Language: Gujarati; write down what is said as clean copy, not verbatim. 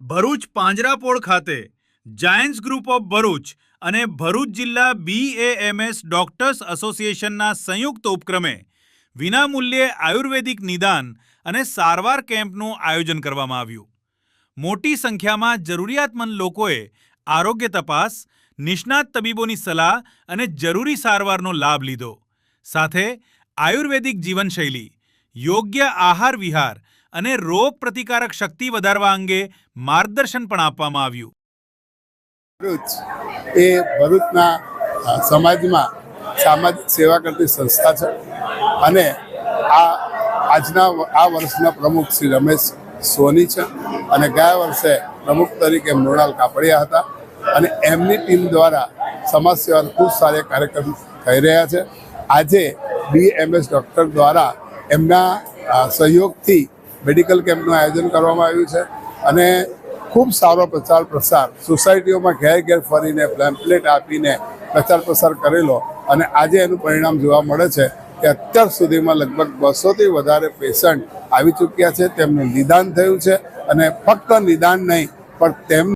ભરૂચ પાંજરાપોળ ખાતે જાયન્ટ્સ ગ્રુપ ઓફ ભરૂચ અને ભરૂચ જિલ્લા BAMS ડોક્ટર્સ એસોસિએશનના સંયુક્ત ઉપક્રમે વિનામૂલ્યે આયુર્વેદિક નિદાન અને સારવાર કેમ્પનું આયોજન કરવામાં આવ્યું। મોટી સંખ્યામાં જરૂરિયાતમંદ લોકોએ આરોગ્ય તપાસ, નિષ્ણાત તબીબોની સલાહ અને જરૂરી સારવારનો લાભ લીધો। સાથે આયુર્વેદિક જીવનશૈલી, યોગ્ય આહાર વિહાર અને રોગ પ્રતિકારક શક્તિ વધારવા અંગે માર્ગદર્શન પણ આપવામાં આવ્યું। ભરૂચ એ ભરૂચના સમાજમાં સામાજિક સેવા કરતી સંસ્થા છે અને આજના વર્ષના પ્રમુખ શ્રી રમેશ સોની છે અને ગયા વર્ષે પ્રમુખ તરીકે મૃણાલ કાપડિયા હતા અને એમની ટીમ દ્વારા સમાજ સેવાના ખૂબ સારા કાર્યક્રમ થઈ રહ્યા છે। આજે BAMS ડૉક્ટર દ્વારા એમના સહયોગથી મેડિકલ કેમ્પનું આયોજન કરવામાં આવ્યું છે અને ખૂબ સારો પ્રચાર પ્રસાર સોસાયટીઓમાં ઘેર ઘેર ફરીને પેમ્પલેટ આપીને પ્રચાર પ્રસાર કરેલો અને આજે એનું પરિણામ જોવા મળે છે કે અત્યાર સુધીમાં લગભગ 200થી વધારે પેશન્ટ આવી ચૂક્યા છે, તેમનું નિદાન થયું છે અને ફક્ત નિદાન નહીં પણ તેમ